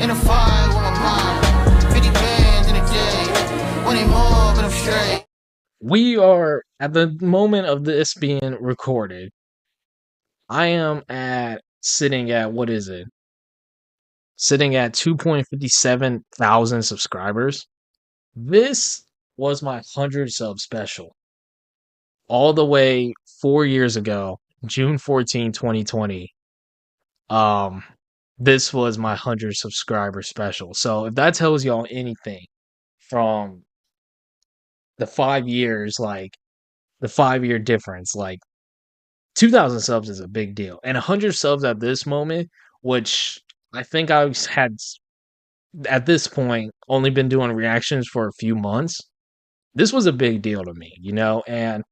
In a fight with my mom. 50 bands in a day. One more, but I'm straight. We are at the moment of this being recorded. I am sitting at what is it? Sitting at 2.57 thousand subscribers. This was my 100 sub special. All the way 4 years ago, June 14, 2020. This was my 100 subscriber special. So if that tells y'all anything from the 5 years, like the 5 year difference, like 2,000 subs is a big deal. And 100 subs at this moment, which I think I had at this point only been doing reactions for a few months. This was a big deal to me, and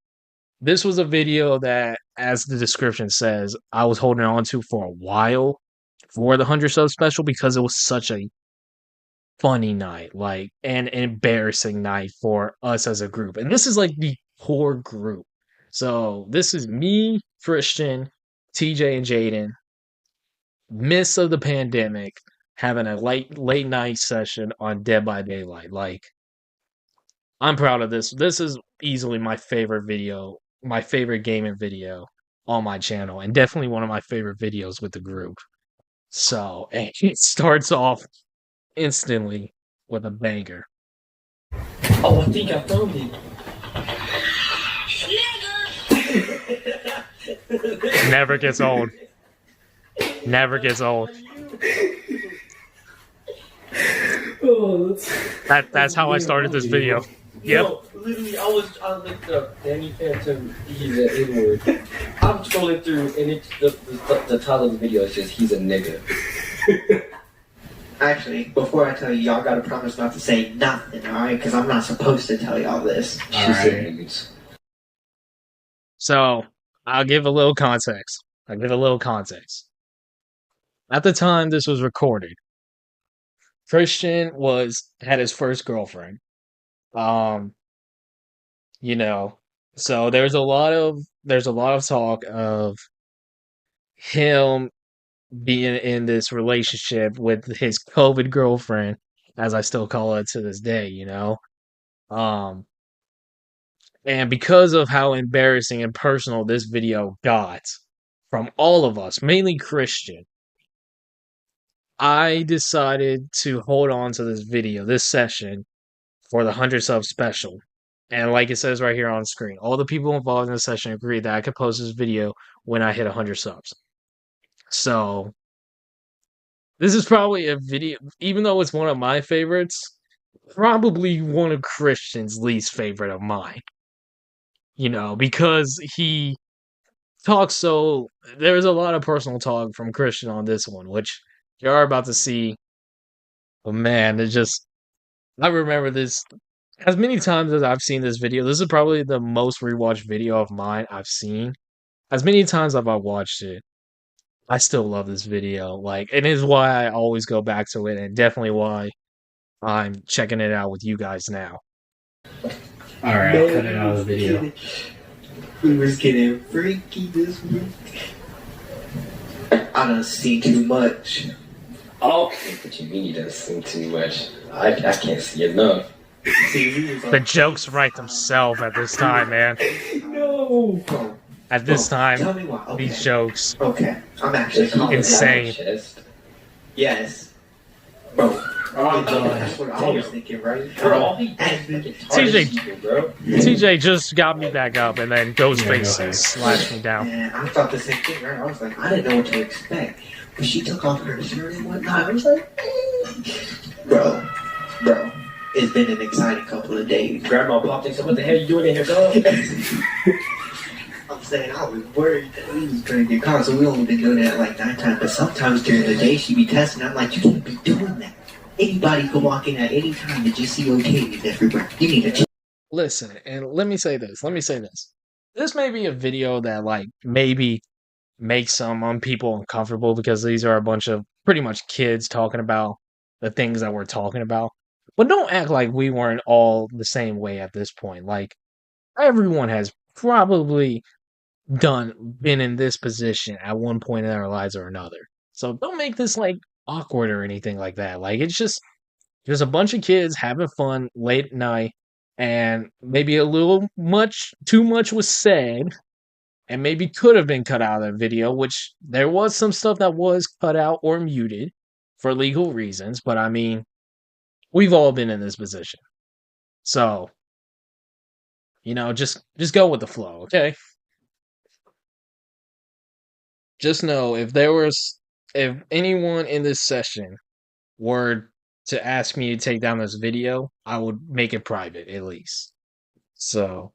this was a video that, as the description says, I was holding on to for a while for the 100 sub special because it was such a funny night, like, and an embarrassing night for us as a group. And this is like the core group. So this is me, Christian, TJ, and Jaden, midst of the pandemic, having a late night session on Dead by Daylight. Like, I'm proud of this. This is easily my favorite video, my favorite gaming video on my channel, and definitely one of my favorite videos with the group. So, and it starts off instantly with a banger. Oh, I think I found it. Never gets old. Never gets old. Oh, that's how I started this video. Yep. No, literally, I looked up Danny Phantom, he's an N-word. I'm scrolling through, and the title of the video is just, he's a nigga. Actually, before I tell you, y'all gotta promise not to say nothing, alright? Because I'm not supposed to tell y'all this. Alright. So, I'll give a little context. At the time this was recorded, Christian had his first girlfriend. So there's a lot of talk of him being in this relationship with his COVID girlfriend, as I still call it to this day, and because of how embarrassing and personal this video got from all of us, mainly Christian, I decided to hold on to this video, this session, for the 100 sub special. And like it says right here on screen, all the people involved in the session agreed that I could post this video when I hit 100 subs. So, this is probably a video, even though it's one of my favorites, probably one of Christian's least favorite of mine. Because he talks there's a lot of personal talk from Christian on this one, which you are about to see. But man, I remember this. As many times as I've seen this video, this is probably the most rewatched video of mine I've seen. As many times as I've watched it, I still love this video. Like, it is why I always go back to it, and definitely why I'm checking it out with you guys now. Alright, I'll cut it out of the video. We was getting freaky this week. I done seen too much. Oh, what you mean you done seen too much? I can't see enough. The jokes write themselves at this time, man. No. At this time, tell me why. Okay. These jokes. Okay, I'm actually insane. Yes. Bro. Oh, that's what I was thinking, right? TJ just got me back up, and then Ghostface slashed me down. Man, I thought the same thing, right? I was like, I didn't know what to expect. But she took off her shirt and whatnot. I was like, bro, it's been an exciting couple of days. Grandma popped in, so what the hell are you doing in here, dog? I'm saying I was worried that we was going to get caught, so we only been doing that like 9 times. But sometimes during the day, she be testing. I'm like, you can't be doing that. Anybody can walk in at any time and just see OKs everywhere. You need to listen, and let me say this. This may be a video that, like, maybe makes some people uncomfortable because these are a bunch of pretty much kids talking about the things that we're talking about. But don't act like we weren't all the same way at this point. Like, everyone has probably been in this position at one point in their lives or another. So don't make this like awkward or anything like that. Like it's just a bunch of kids having fun late at night, and maybe a little much too much was said, and maybe could have been cut out of that video, which there was some stuff that was cut out or muted for legal reasons. But I mean, we've all been in this position, so just go with the flow, okay? Just know if anyone in this session were to ask me to take down this video, I would make it private at least. So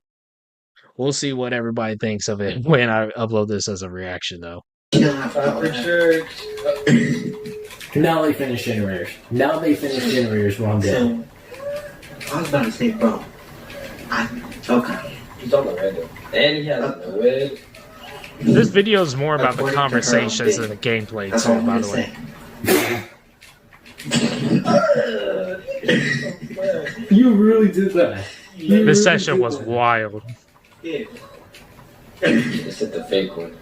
we'll see what everybody thinks of it when I upload this as a reaction, though. Time for church. Now they finish generators. We're on dead. So, I was about to say, bro. Okay. He's on the red though. And he has no red. This video is more about the According to conversations Colonel than the gameplay, That's too, all I'm by gonna the way. say. You really did that. This session was wild. Yeah. Just hit the fake one.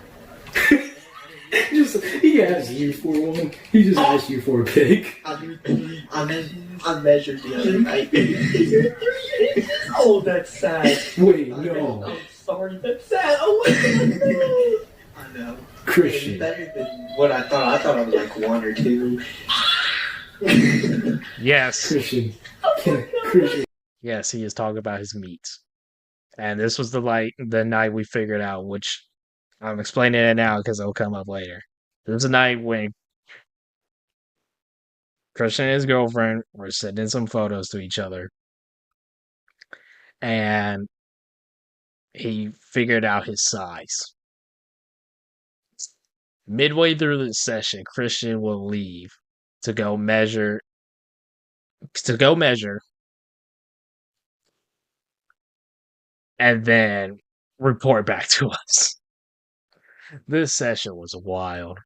He asked you for one. He just asked you for a pic. I measured the other night. Oh, that's sad. Wait, I'm no. sorry, that's sad. Oh my god. I know. Christian. It's better than what I thought. I thought I was like 1 or 2. Yes. Christian. Christian. Yes, he is talking about his meats. And this was the night we figured out, which I'm explaining it now because it'll come up later. This was the night when Christian and his girlfriend were sending some photos to each other. And he figured out his size. Midway through the session, Christian will leave to go measure, and then report back to us. This session was wild.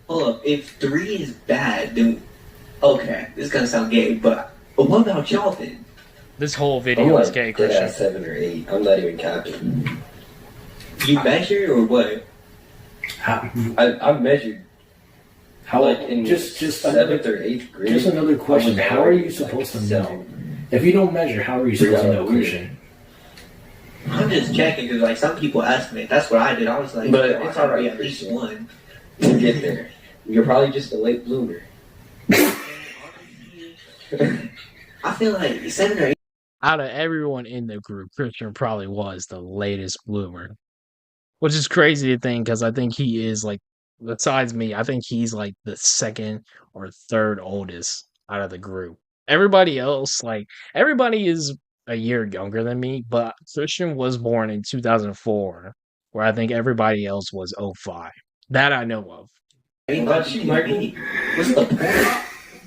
Hold up, if 3 is bad, then okay, this is gonna sound gay, but what about y'all then? This whole I'm video is like gay, dead Christian. at 7 or 8. I'm not even capping. You measure or what? I measured How? like in Just 7th or 8th grade. Just another question. I was How are you like supposed to 7. know? If you don't measure, how are you supposed to know, Christian? I'm just checking because like some people estimate. That's what I did. I was like, But oh, it's I gotta alright, be at least Christian. 1. We'll get there. You're probably just a late bloomer. I feel like 7 or 8. Out of everyone in the group, Christian probably was the latest bloomer. Which is crazy to think because I think he is like, besides me, I think he's like the second or third oldest out of the group. Everybody else, everybody is a year younger than me, but Christian was born in 2004, where I think everybody else was '05. That I know of. But you, Michael, what's the point?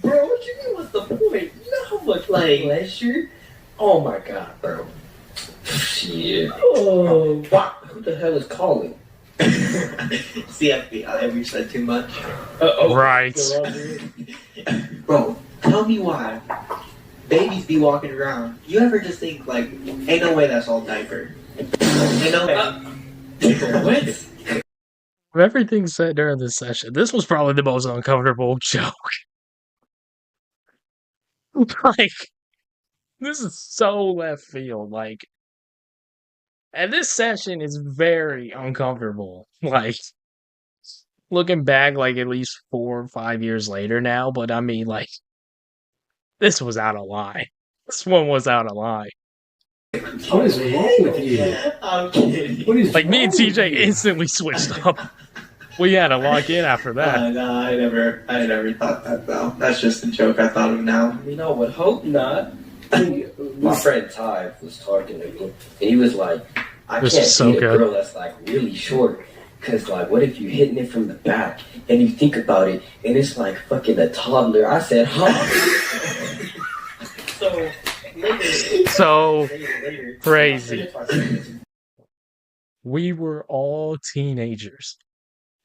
Bro, what you mean what's the point? You know how much Like- pleasure? Oh my god, bro. Shit. Oh. Fuck, who the hell is calling? CFB, I ever said too much. Right. Bro, tell me why babies be walking around. You ever just think like, ain't no way that's all diaper. Ain't no way. What? Of everything said during this session, this was probably the most uncomfortable joke. Like, this is so left field. And this session is very uncomfortable. Like, looking back, at least 4 or 5 years later now, but I mean, this was out of line. This one was out of line. What is wrong with you? I'm kidding. What is Me and wrong with TJ you? instantly switched up. We had to lock in after that. No, I never thought that though. That's just a joke I thought of now. You know, would hope not. My friend Ty was talking to me, and he was like, I This can't is so date a good. girl that's really short. Cause what if you hitting it from the back and you think about it and it's like fucking a toddler? I said, huh? So, So later, crazy. We were all teenagers.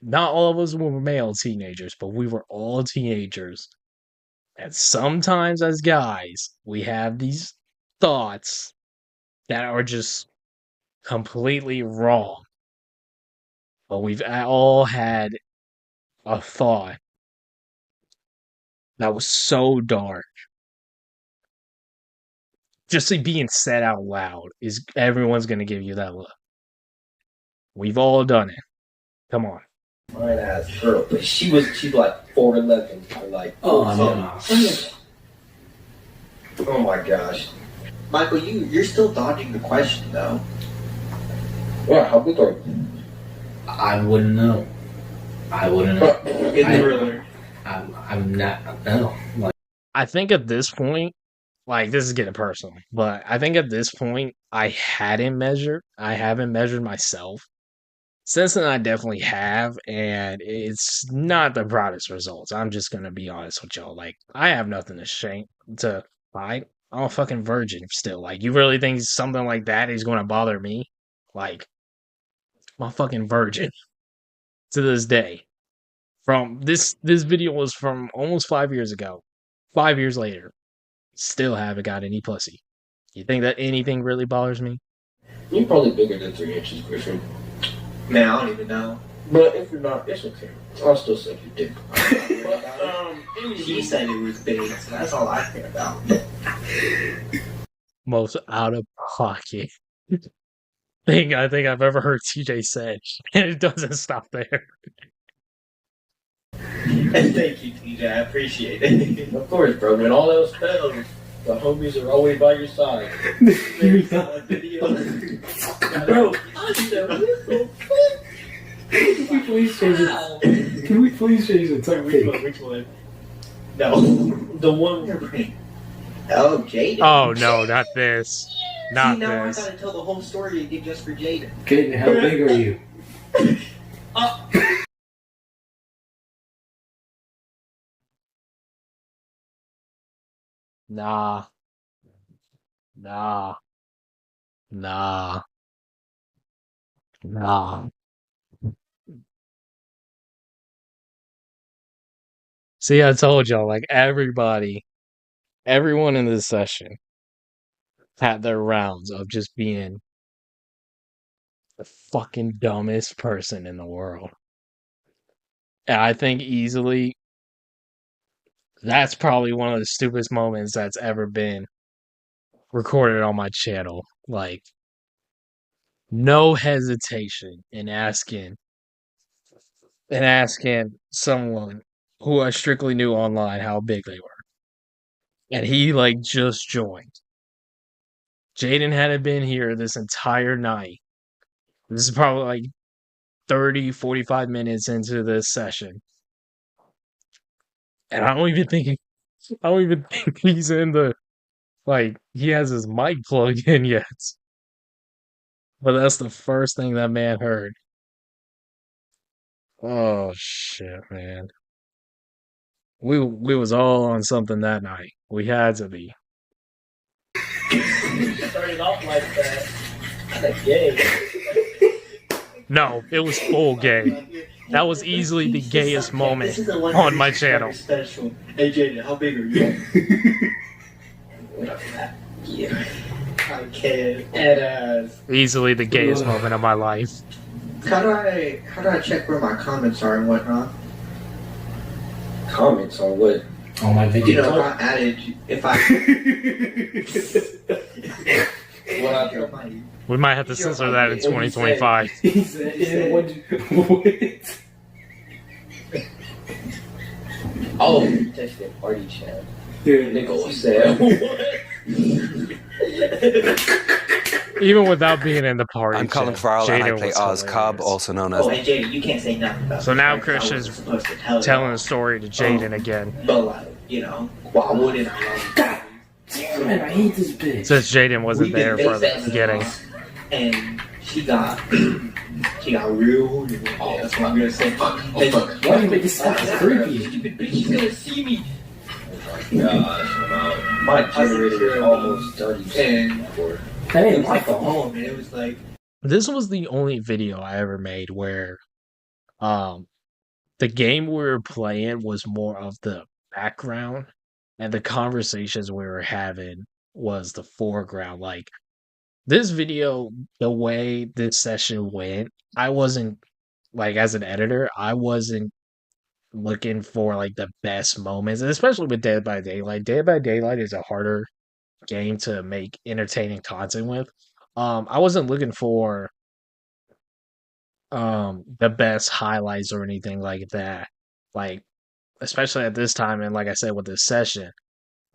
Not all of us were male teenagers, but we were all teenagers. And sometimes as guys, we have these thoughts that are just completely wrong. But we've all had a thought That was so dark. Just being said out loud is everyone's gonna give you that look. We've all done it. Come on. Fine ass girl, but she's like 4'11", or like Oh, 4'10". Oh my gosh. Michael, you're still dodging the question though. Well, how big are you? I wouldn't know. I wouldn't know. In the thriller. I'm not. No. Like, I think at this point, like this is getting personal, but I think at this point I haven't measured myself. Since then I definitely have, and it's not the proudest results. I'm just gonna be honest with y'all. Like, I have nothing to hide. I'm a fucking virgin still. Like, you really think something like that is gonna bother me? Like, I'm a fucking virgin to this day. From this video was from almost 5 years ago. 5 years later, still haven't got any pussy. You think that anything really bothers me? You're probably bigger than 3 inches, Christian. Man, I don't even know. But if you're not, it's okay. I'll still suck your dick. He said it was big, so that's all I care about. Most out of pocket thing I think I've ever heard TJ say, and it doesn't stop there. And thank you, TJ. I appreciate it. Of course, bro. When all else fails, the homies are always by your side. Very solid video. bro, I said, we're so can we please change it? Can we please change the topic? Which one? No. The one. Oh, Jaden. Oh no, not this. See, Not now this. I gotta tell the whole story again just for Jaden. Kaden, how big are you? Nah. Nah. Nah. Nah. See, I told y'all, like everyone in this session had their rounds of just being the fucking dumbest person in the world. And I think easily that's probably one of the stupidest moments that's ever been recorded on my channel. Like, no hesitation in asking someone who I strictly knew online how big they were. And he like just joined. Jaden hadn't been here this entire night. This is probably like 30, 45 minutes into this session. And I don't even think he's in the like he has his mic plugged in yet. But that's the first thing that man heard. Oh shit, man. We was all on something that night. We had to be. Started off like that. That's gay. No, it was full gay. That was easily the gayest moment on my channel. Special. Hey, Jaden, how big are you? Yeah. I can't. Easily the gayest moment of my life. How do I check where my comments are and whatnot? Comments on what? On my You video. know, if I What happened? We might have to censor that in 2025. He said, yeah, what? Oh, you touched that party chat. Yeah. Nigga said, Even without being in the party. I'm Colin chat, Farrell and I Jaden play was Oz Cobb, hilarious. also known as... Oh, and Jaden, you can't say nothing about So it, now right? Christian's I wasn't supposed to tell telling you. the story to Jaden again. But like, you know, why wouldn't I? God damn it, I hate this bitch. Since Jaden wasn't We've been there for the FaceTiming beginning. and she got real. Yeah, that's what I'm gonna say. Why do you make this sound creepy? stupid bitch, she's gonna see me. Oh my gosh, my generator is almost dirty. And That it ain't was my like the fault. home, and it was like, This was the only video I ever made where the game we were playing was more of the background and the conversations we were having was the foreground. Like this video, the way this session went, I wasn't like as an editor, I wasn't looking for like the best moments, and especially with Dead by Daylight. Dead by Daylight is a harder game to make entertaining content with. I wasn't looking for the best highlights or anything like that. Like, especially at this time, and like I said with this session,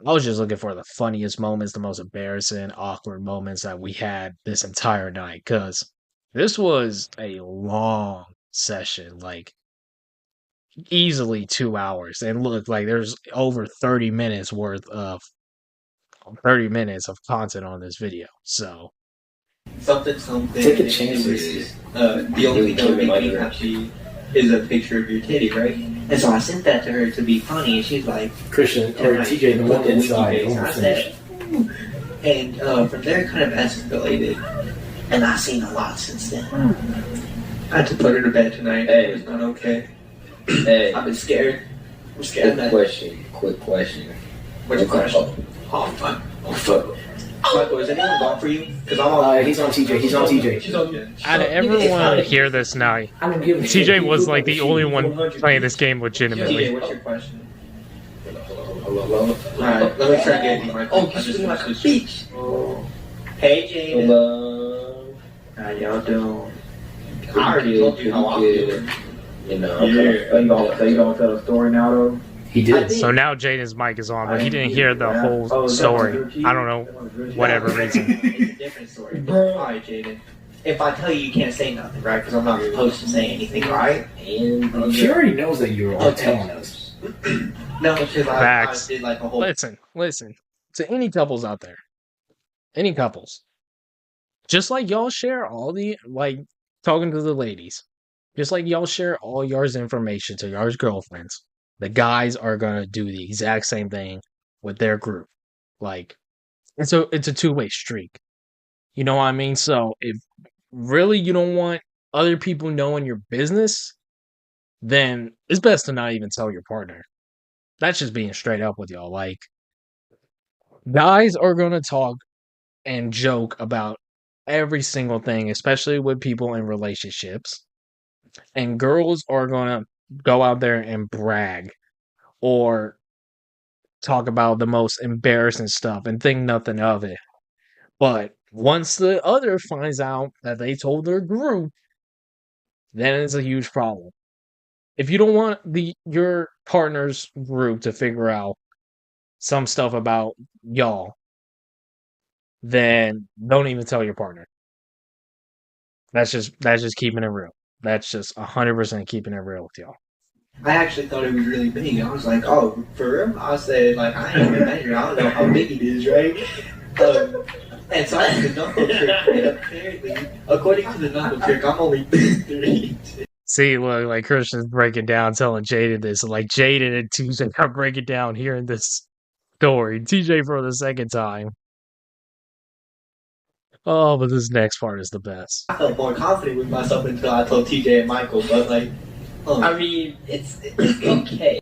I was just looking for the funniest moments, the most embarrassing, awkward moments that we had this entire night. Cause this was a long session, like easily 2 hours. And look, like there's over 30 minutes of content on this video. So something. Take a and chance it with was, the only thing that would make me happy is a picture of your titty, right? And so I sent that to her to be funny, and she's like, Christian or and I TJ, the put one the inside. wiki face, and I Almost said, finished. and from there it kind of escalated, and I've seen a lot since then. I had to put her to bed tonight. Hey. It was not okay. Hey, I've been scared. I'm scared. quick question. What's your question? Oh fuck. Oh fuck. Michael, is anyone gone for you? Because I'm on. He's on TJ. He's on TJ. She's on. out of everyone here this night, I don't give a shit. TJ was like the only one playing this game legitimately. TJ, what's your question? Hello. Alright, let me try and get you, Michael. Oh, you're doing like a beach. Hey, Jaden. Hello. How y'all doing? I Pretty already good, told you how I'm pretty doing. You know. Yeah. So you gonna tell a story now though? He did. So now Jaden's mic is on, but he didn't hear the whole story. I don't know, whatever reason. It's a different story. Alright, Jaden. If I tell you, you can't say nothing, right? Because I'm not supposed to say anything, right? And She already knows that you are telling us. No, because I Facts. did like a whole. Listen. To any couples out there, any couples, just like y'all share all the, like, talking to the ladies, just like y'all share all y'all's information to y'all's girlfriends, the guys are gonna do the exact same thing with their group. Like, it's a two-way streak. You know what I mean? So if really you don't want other people knowing your business, then it's best to not even tell your partner. That's just being straight up with y'all. Like, guys are gonna talk and joke about every single thing, especially with people in relationships. And girls are gonna go out there and brag or talk about the most embarrassing stuff and think nothing of it. But once the other finds out that they told their group, then it's a huge problem. If you don't want your partner's group to figure out some stuff about y'all, then don't even tell your partner. That's just keeping it real. That's just 100% keeping it real with y'all. I actually thought it was really big. I was like, oh, for real? I said, like, I ain't even measured. I don't know how big it is, right? And so I did the knuckle trick, and apparently, according to the knuckle trick, I'm only 3. See, look, like Christian's breaking down, telling Jaden this, and like Jaden and TJ are breaking down, hearing this story. TJ for the second time. Oh, but this next part is the best. I felt more confident with myself until I told TJ and Michael, but like, I mean, it's okay.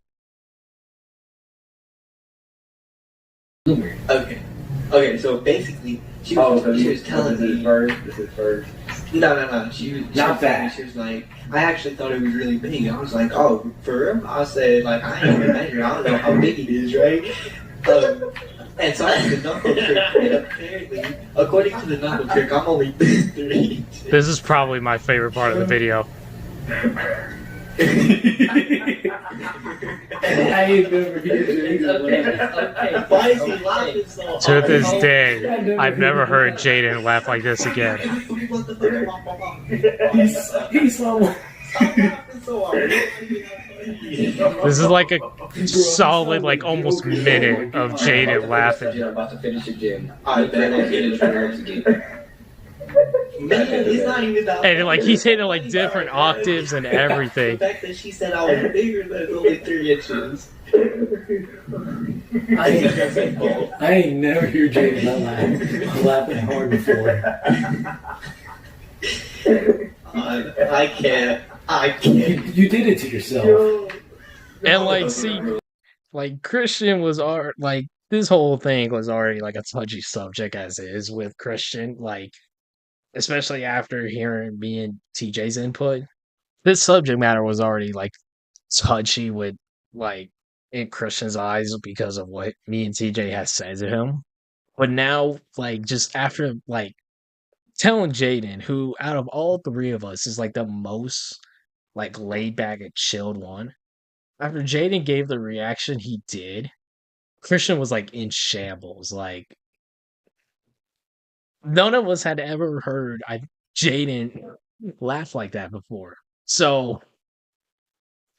Okay, so basically, she was telling me. This is first. No. She was Not telling me, that. she was like, I actually thought it was really big. I was like, oh, for real? I said, like, I ain't even measured. I don't know how big it is, right? And so I did the knuckle trick, and apparently, according to the knuckle trick, I'm only 3. This is probably my favorite part of the video. I ain't never It's okay. Why is he laughing so hard? To this day, I've never heard Jaden laugh like this again. He's someone. This is like a solid, like almost minute of Jaden laughing. I'm about to finish again. I bet I'm finish again. Man, it's not even that. And like he's hitting like different octaves and The everything. fact that she said I was bigger than only 3 inches. I ain't never hear Jaden laugh. Laughing hard before. I can't. You did it to yourself. And like, see, like Christian was like this whole thing was already like a touchy subject as is with Christian, like especially after hearing me and TJ's input. This subject matter was already like touchy with like in Christian's eyes because of what me and TJ has said to him. But now, like, just after like telling Jaden, who out of all three of us is like the most like laid back and chilled one, after Jaden gave the reaction he did, Christian was like in shambles. Like none of us had ever heard Jaden laugh like that before. So,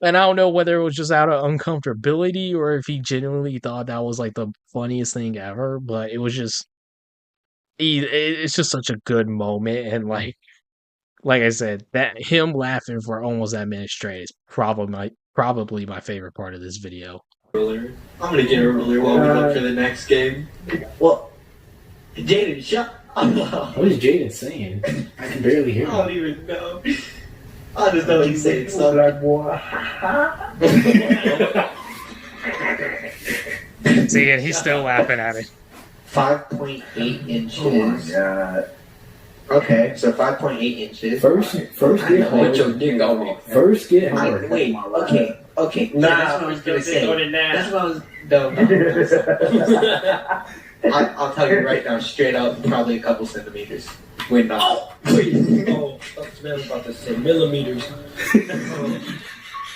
and I don't know whether it was just out of uncomfortability or if he genuinely thought that was like the funniest thing ever. But it was just, it's just such a good moment, and like I said, that him laughing for almost that minute straight is probably my favorite part of this video. I'm gonna get a ruler while we look for the next game. Well, Jaden, shut up. What is Jaden saying? I can barely hear I him. don't even know. I just know he's saying something. Black boy. See, and he's still laughing at it. 5.8 inches. Oh my god. Okay, so 5.8 inches. First get Put your hard. dick on me. First get hard. Wait, okay. Yeah, that's what I was gonna say. That's what I was. No. I'll tell you right now, straight up, probably a couple centimeters. Wait, no. Oh, please. Oh, I was about to say millimeters.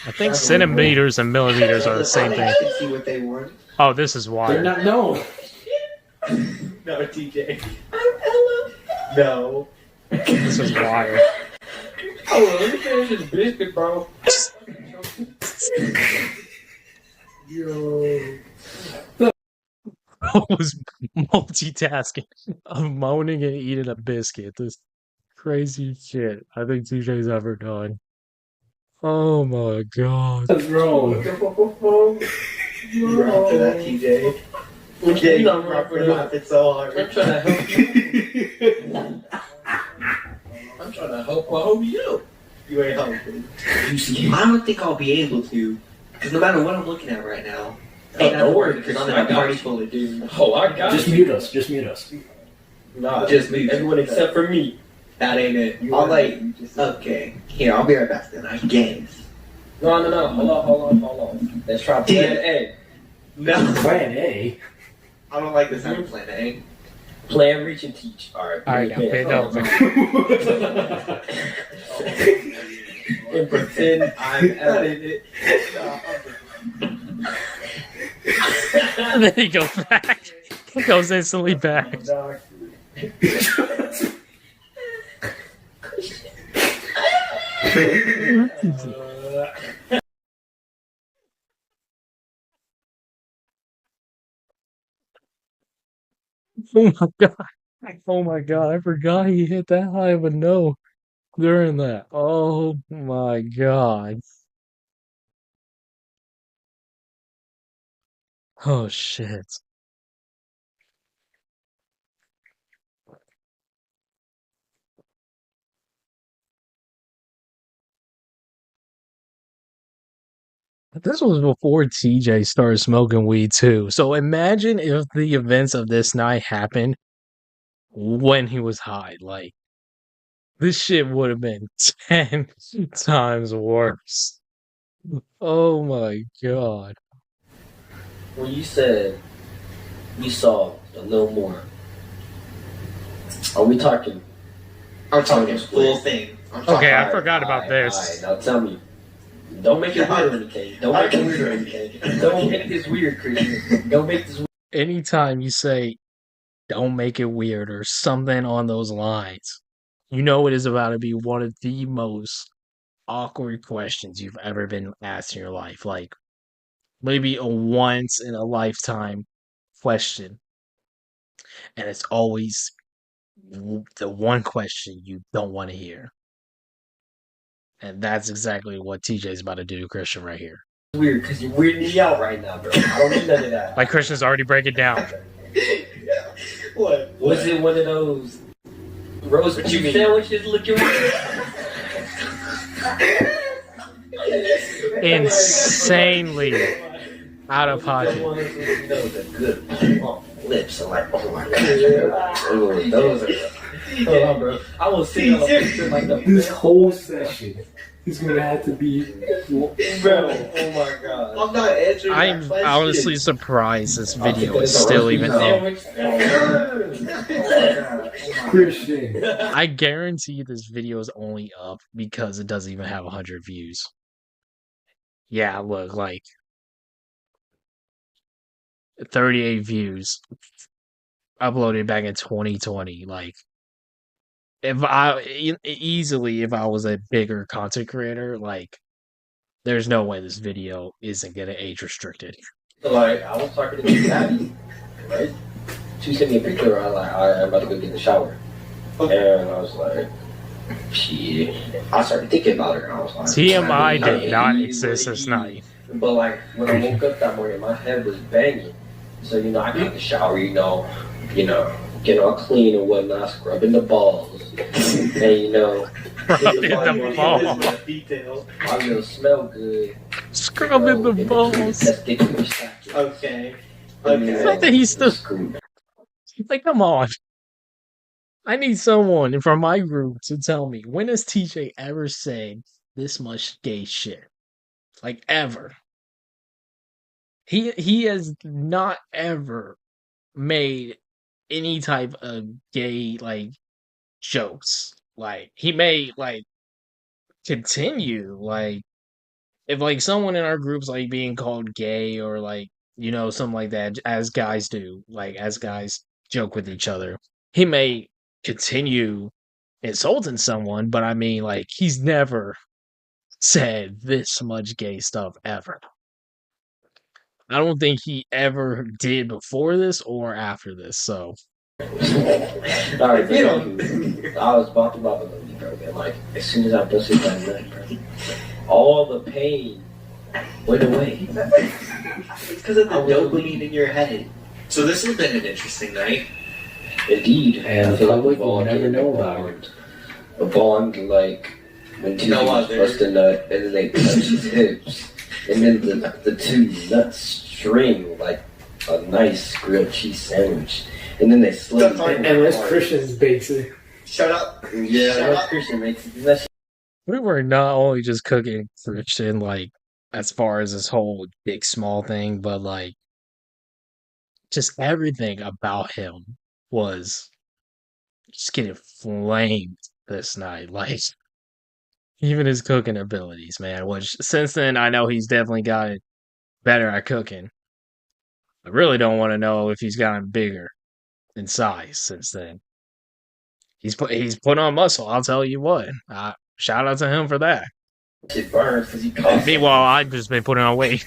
I think centimeters and millimeters are the same thing. I can see what they want. Oh, this is They're wire. not known. No, TJ. No. This is wire. Oh, let me finish this biscuit, bro. Yo. I was multitasking. I'm moaning and eating a biscuit. This crazy shit I think TJ's ever done. Oh my god. What's wrong? You rock for that, TJ. Yeah, you rock for that. It's so hard. I'm trying to help you. I'm trying to help you. You ain't helping. I don't think I'll be able to. Because no matter what I'm looking at right now, ain't don't not worry, because I'm I in a got party you. full of dudes. Oh, I got Just you. mute us. Just mute us. Nah, Just me. everyone except for me. That ain't it. I'll like, okay. Here, I'll be right back then, I guess. No. Hold on. Let's try plan A. No. Plan A. I don't like this kind of plan, eh? Plan, reach, and teach. Alright, Alright, now bend over. And pretend I'm That Ellen. ain't it. And then he goes back. He goes instantly back. Oh my god. Oh my god. I forgot he hit that high of a note during that. Oh my god. Oh shit. This was before TJ started smoking weed too. So imagine if the events of this night happened when he was high. Like, this shit would have been 10 times worse. Oh my god. When you said you saw a little more, are we talking? I'm talking full thing. I'm talking Okay, I forgot about this. Alright, now tell me. Don't make it weird or anything. Don't make it weird or anything. Don't make this weird, Christian. Don't make this weird. Anytime you say, don't make it weird or something on those lines, you know it is about to be one of the most awkward questions you've ever been asked in your life. Like, maybe a once in a lifetime question. And it's always the one question you don't want to hear. And that's exactly what TJ's about to do to Christian right here. Weird, because you're weirding me out right now, bro. I don't need none of that. Like, Christian's already breaking down. What? Was it one of those roast beef sandwiches looking weird? Insanely out of pocket. The good lips are like, oh my god. Ooh, those are. Hold on, bro. I will sit on a picture like the This whole session is gonna have to be. bro. Oh my god. I'm not answering that I'm question. honestly surprised this video Okay, is so still roast even beef up. sandwich. Christian. I guarantee this video is only up because it doesn't even have 100 views. Yeah, look, like 38 views uploaded back in 2020. Like, if I was a bigger content creator, like, there's no way this video isn't gonna age restricted. So, like, I was talking to Gabby, right? She sent me a picture. I was like, all right, I'm about to go get in the shower. And I was like, shit. I started thinking about her, and I was like, TMI I did not mean, exist this night. But like when I woke up that morning, my head was banging. So I got in the shower, getting all clean and whatnot, scrubbing the balls, and Scrubbing the balls. Details. I will smell good. Scrubbing the balls. Okay. It's not that he's still. Like, come on. I need someone from my group to tell me, when has TJ ever said this much gay shit? Like, ever. He has not ever made any type of gay, like, jokes. Like, he may, like, continue, like, if, like, someone in our group's, like, being called gay or, like, something like that, as guys do, like, as guys joke with each other, he may continue insulting someone, but I mean, like, he's never said this much gay stuff ever. I don't think he ever did before this or after this, so. Alright, I was about to bro, man. Like, as soon as I busted that nut, bro, all the pain went away. It's because of the dopamine in your head. So this has been an interesting night. Indeed. And I feel the like public we've all will never gained know a about bond. A bond, like, when two what, dudes bust a nut and then they touch his hips. And then the two nuts string like a nice grilled cheese sandwich. And then they slip. Unless Christian's basic. Shut up. Yeah, Shut that's up. Christian makes that We were not only just cooking Christian, like, as far as this whole big small thing, but, like, just everything about him was just getting flamed this night. Like, even his cooking abilities, man. Which since then, I know he's definitely gotten better at cooking. I really don't want to know if he's gotten bigger in size since then. He's put on muscle. I'll tell you what. Shout out to him for that. shit burns because he coughs. Meanwhile, I've just been putting on weight.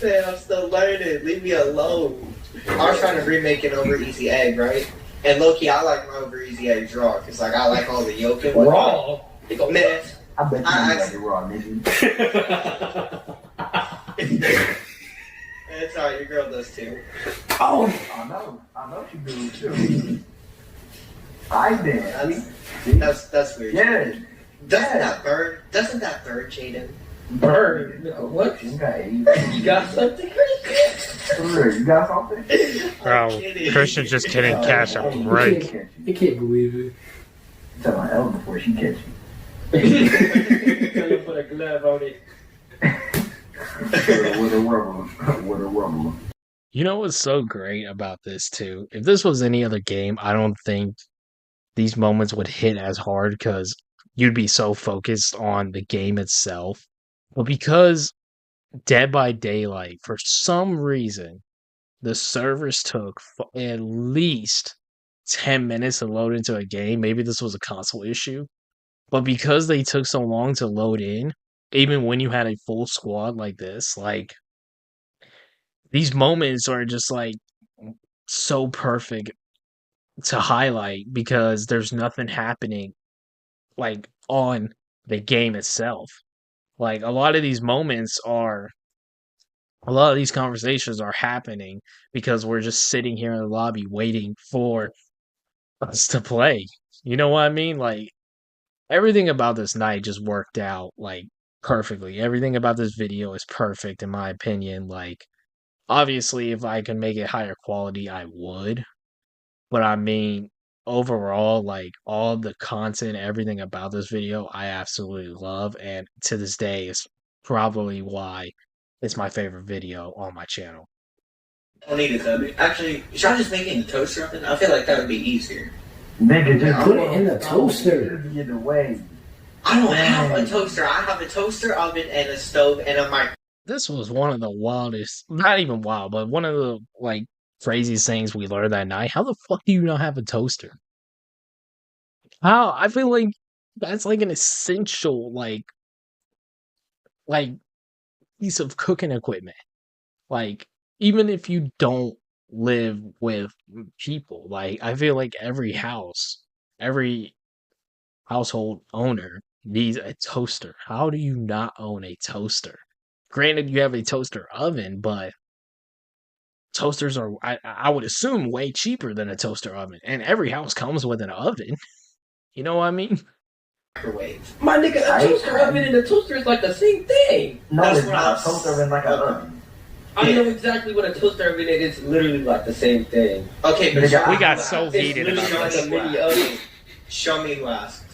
Man, I'm still learning. Leave me alone. I was trying to remake an over easy egg, right? And low-key, I like my over easy eggs raw because like I like all the yolk and whatnot. Raw. Man, I bet you I- like it raw, nigga. it's alright. Your girl does too. Oh, I know you do too. I did. That's weird. Yeah. Doesn't that burn, Jaden? Burn. What? Okay. You got something? You got something? Bro, Christian just couldn't catch a break. I can't believe it. Tell my Ellen before she catch you. Tell her put a glove on it. With a rubber. You know what's so great about this too? If this was any other game, I don't think these moments would hit as hard because you'd be so focused on the game itself. But because Dead by Daylight, for some reason, the servers took at least 10 minutes to load into a game. Maybe this was a console issue. But because they took so long to load in, even when you had a full squad like this, like, these moments are just, like, so perfect to highlight because there's nothing happening, like, on the game itself. Like, a lot of these conversations are happening because we're just sitting here in the lobby waiting for us to play. You know what I mean? Like, everything about this night just worked out, like, perfectly. Everything about this video is perfect, in my opinion. Like, obviously, if I can make it higher quality, I would. But I mean, overall, like all the content, everything about this video, I absolutely love, and to this day, is probably why it's my favorite video on my channel. I don't need it though. Actually, should I just make it in the toaster oven? I feel like that would be easier. Nigga, just put it in the toaster. I don't have a toaster. I have a toaster oven and a stove and a microwave. This was one of the wildest, not even wild, but one of the like craziest things we learned that night. How the fuck do you not have a toaster? How? I feel like that's like an essential like piece of cooking equipment. Like, even if you don't live with people, like I feel like every household owner needs a toaster. How do you not own a toaster? Granted, you have a toaster oven, but toasters are, I would assume, way cheaper than a toaster oven. And every house comes with an oven. You know what I mean? My nigga, a toaster oven and a toaster is like the same thing. No, That's it's what not. I- A toaster oven like an oven. I know exactly what a toaster oven is. It's literally like the same thing. Okay, but We got so It's heated literally about like this. a mini oven. Show me who asked.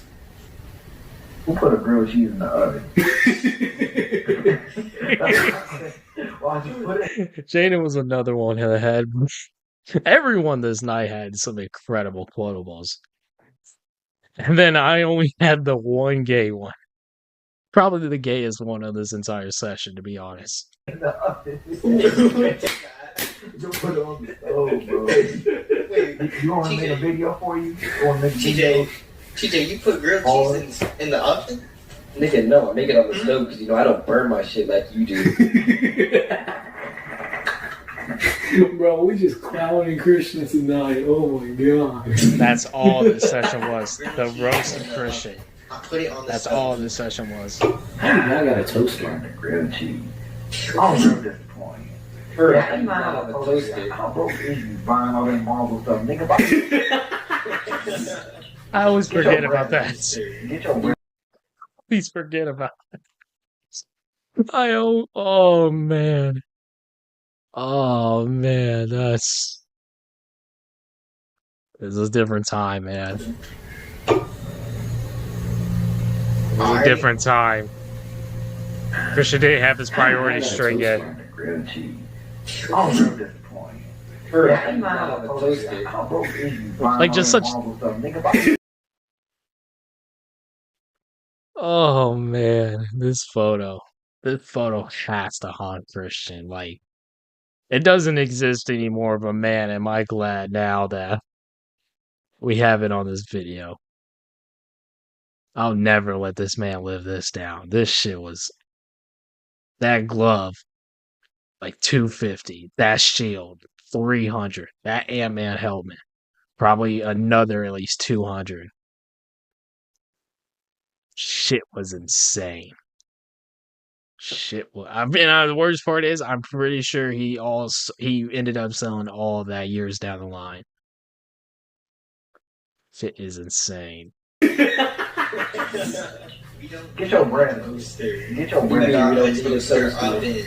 Who put a grilled cheese in the oven? Why'd you put it? Jaden was another one that had. Everyone this night had some incredible quotables. And then I only had the one gay one. Probably the gayest one of this entire session, to be honest. In the oven. You put it on the stove, bro. Wait, You want me to make a video for you? You want to make a video? TJ, you put grilled cheese in the oven? Nigga, no, I make it on the stove because I don't burn my shit like you do. Bro, we just clowning Christian tonight. Oh my god. That's all this session was. The roast of Christian. I put it on the That's stove. all this session was. I got a toaster. On the grilled cheese. I'm real disappointed. For Yeah, I'm not on the toaster. How broke is you buying all that marble stuff? Nigga, I always forget about that. get your bread. Please forget about that. Oh man. Oh man, this is a different time, man. It was a different time. Christian didn't have his priorities straight yet. On the grilled cheese. I'm real disappointed. For Yeah, I'm not on the toaster. How broke is you buying Like, all just that such- marble stuff? Nigga, Oh man, this photo has to haunt Christian. Like, it doesn't exist anymore, but man, am I glad now that we have it on this video. I'll never let this man live this down. This shit was that glove, like 250, that shield, 300, that Ant-Man helmet, probably another at least 200. Shit was insane. Shit was. I mean, the worst part is, I'm pretty sure he ended up selling all of that years down the line. Shit is insane. get your bread. Get your bread. Toaster oven.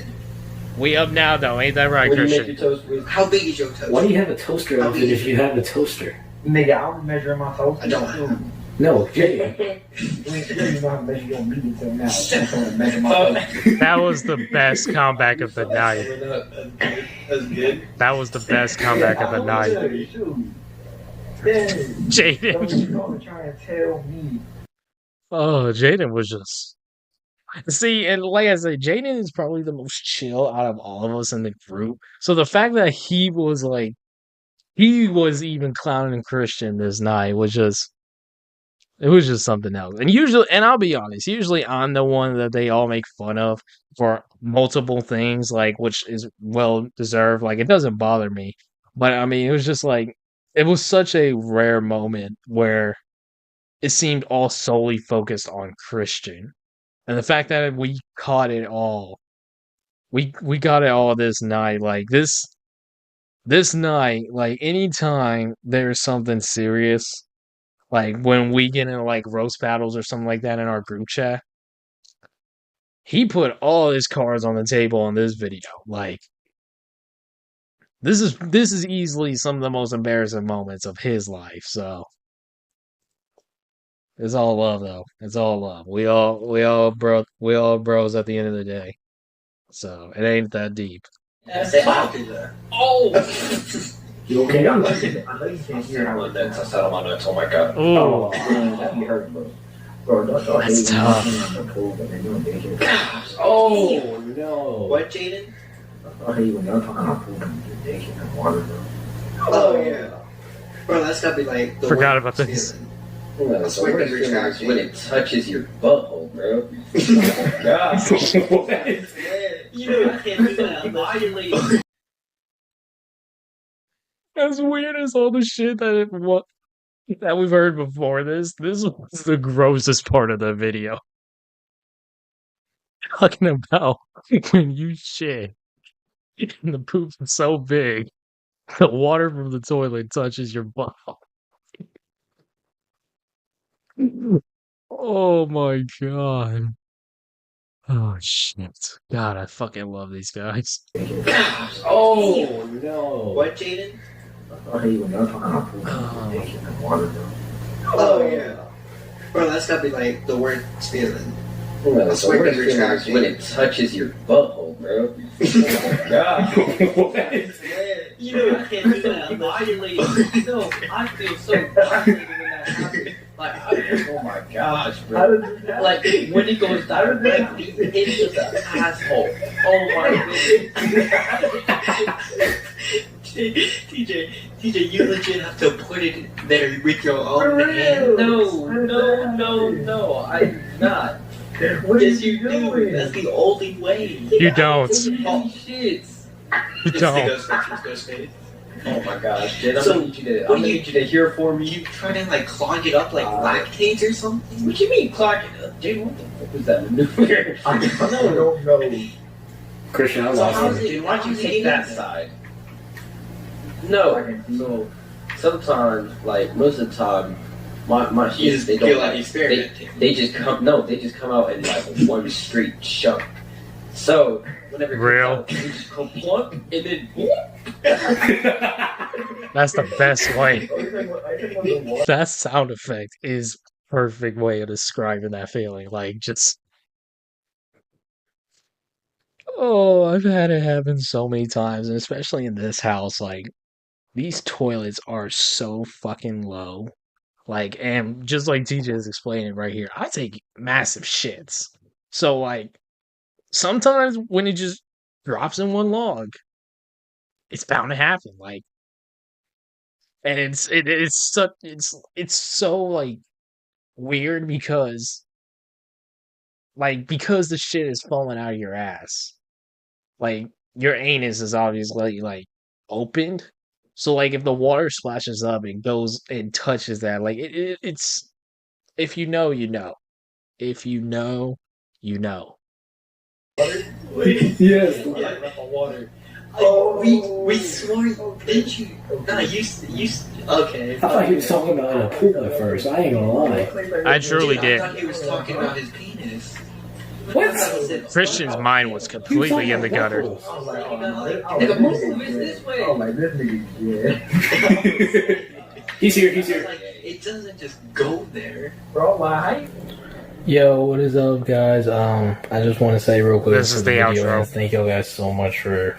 We up now though, ain't that right, What do you make Christian? your toast with? How big is your toaster? Why do you have a toaster oven if you have a toaster? Nigga, I was measuring my toast. I don't. No, Jay. You know how to measure your meat until now. I'm trying to measure my toast. That was the best comeback of the night. That's good. That was the best comeback of the night. Jaden. Don't gonna try and tell me. Oh, Jaden was just. See, and like I said, Jaden is probably the most chill out of all of us in the group. So the fact that he was even clowning Christian this night was just. It was just something else. And I'll be honest, usually I'm the one that they all make fun of for multiple things, like, which is well deserved. Like, it doesn't bother me. But I mean, it was just like, it was such a rare moment where it seemed all solely focused on Christian. And the fact that we caught it all, we got it all this night. Like, this night, like, anytime there's something serious, like when we get in like roast battles or something like that in our group chat, he put all his cards on the table in this video. Like, This is easily some of the most embarrassing moments of his life. So it's all love, though. It's all love. We all bros at the end of the day. So it ain't that deep. Say hi to that. Oh! You okay? I know you can't hear how it is. I sat on my nuts. Oh my god. Ooh, Oh, man, that be hurting, bro. Bro, don't That's hate tough. when y'all in the pool, but they doing daycare. Gosh. Oh no. What, Jaden? I hate when y'all talking about pool and do daycare and water, bro. Oh, yeah. Bro, that's gotta be like the Forgot worst about this. feeling. Yeah, That's so why what they retract is when it touches your butthole, bro? Oh my god. You know, I can't do that. Violating. As weird as all the shit that we've heard before this was the grossest part of the video. Talking about when you shit and the poop is so big, the water from the toilet touches your butt. Oh my god. Oh shit. God, I fucking love these guys. Gosh. Oh no. What, Jaden? I hate when y'all talking about pool and do daycare and water, bro. Oh, yeah. Bro, that's gotta be like the worst feeling. Yeah, That's so why what they is retract when it touches your butthole, bro? Oh my god. You know, I can't do that. Violating. No, I feel so violated when that happens. Like, oh my gosh, How bro. does this happen? Like, when it goes directly into the asshole. Oh my goodness. TJ, you legit have to put it there with your own hand. No, I'm not. What Yes, is you do. That's the only way. You don't. Oh, shit. You don't. Ghostface. Oh my gosh, dude, I'm So, gonna need you what do you- to hear for me. You try to like clog it up like lactates or something? What you mean, clock it up? Dude, what the fuck was that maneuver? I don't know. Christian, I'm So lost. how's it, why'd you take that side? No, so sometimes, like most of the time, my You shit, just they feel don't like like, experimenting. they just come out in like one straight chunk. So whenever it comes Real? out, they just come plunk and then That's the best way. I think when the water That sound effect is perfect way of describing that feeling. Like just oh, I've had it happen so many times, and especially in this house, like these toilets are so fucking low. Like, and just like TJ is explaining right here, I take massive shits. So like sometimes when it just drops in one log, it's bound to happen. Like, and it's so like weird because the shit is falling out of your ass. Like your anus is obviously like opened. So like if the water splashes up and goes and touches that, like it's if you know, you know. If you know, you know. Yes. water. Oh, we swore, didn't you? Nah, you, okay. I thought he was talking about in a pool at first. I ain't gonna lie. I truly I did. thought he was talking about his penis. What? Christian's mind was completely in the gutter. Nigga, move is this way. Oh, like this nigga, yeah. He's here. He's It's here. like, it doesn't just go there. Bro, my height. Yo, what is up, guys? I just want to say real quick This for is the the video, outro. and thank y'all guys so much for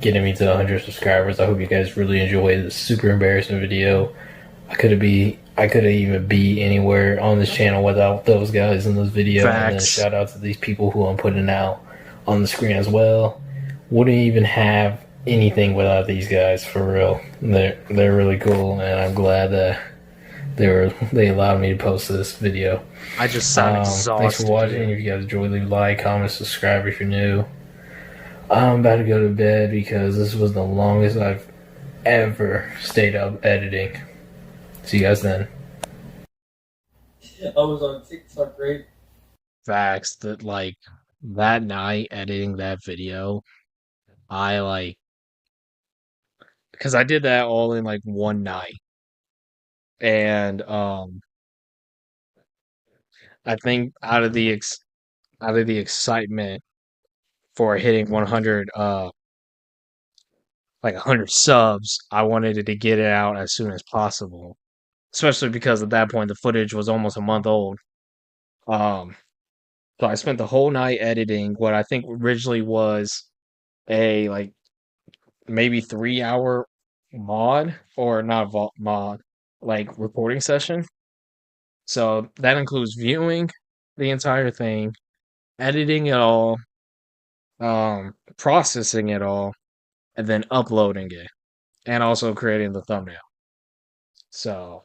getting me to 100 subscribers. I hope you guys really enjoyed this super embarrassing video. I could have even be anywhere on this channel without those guys in this video. And then Facts. shout out to these people who I'm putting out on the screen as well. Wouldn't even have anything without these guys, for real. They're really cool, and I'm glad that they allowed me to post this video. I just sound exhausted. Thanks for watching. If you guys enjoyed, leave a like, comment, subscribe if you're new. I'm about to go to bed because this was the longest I've ever stayed up editing. See you guys then. I was on TikTok, right? Facts that like that night editing that video, I like because I did that all in like one night. And I think out of the excitement for hitting 100 like 100 subs, I wanted to get it out as soon as possible, especially because at that point the footage was almost a month old. Um, so I spent the whole night editing what I think originally was a like maybe 3 hour mod or not mod, like recording session. So that includes viewing the entire thing, editing it all, processing it all, and then uploading it, and also creating the thumbnail. So,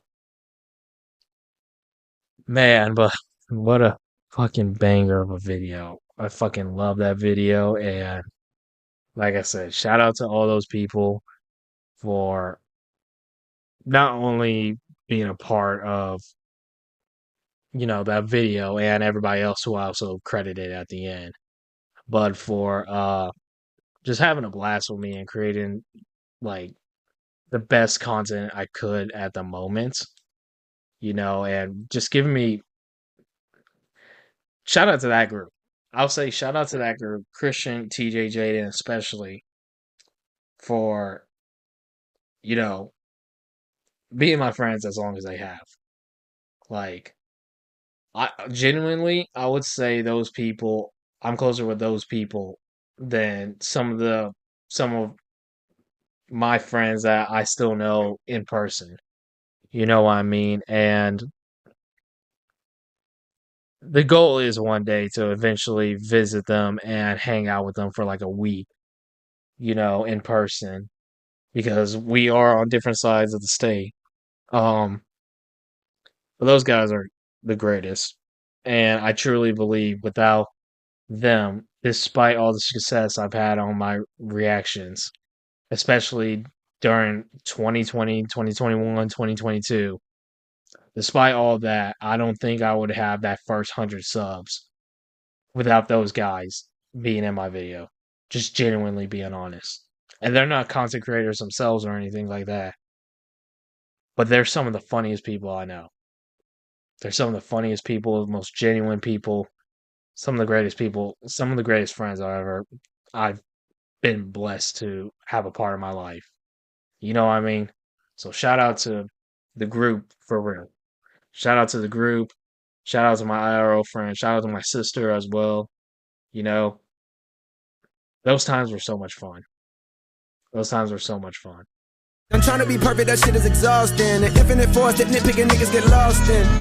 man, but what a fucking banger of a video. I fucking love that video. And like I said, shout out to all those people for not only being a part of, that video and everybody else who I also credited at the end, but for just having a blast with me and creating like the best content I could at the moment, and just giving me shout out to that group. I'll say shout out to that group, Christian, TJ, Jaden, especially for, you know, being my friends as long as they have. Like, I would say those people, I'm closer with those people than some of my friends that I still know in person. You know what I mean? And the goal is one day to eventually visit them and hang out with them for like a week, in person because we are on different sides of the state. Um, but those guys are the greatest. And I truly believe without them, despite all the success I've had on my reactions, especially during 2020, 2021, 2022, despite all that, I don't think I would have that first 100 subs without those guys being in my video. Just genuinely being honest. And they're not content creators themselves or anything like that. But they're some of the funniest people I know. They're some of the funniest people, most genuine people, some of the greatest people, some of the greatest friends I've been blessed to have a part of my life. You know what I mean? So shout out to the group for real. Shout out to the group. Shout out to my IRL friend. Shout out to my sister as well. You know, those times were so much fun. Those times were so much fun. I'm trying to be perfect, that shit is exhausting. An infinite force that nitpicking niggas get lost in.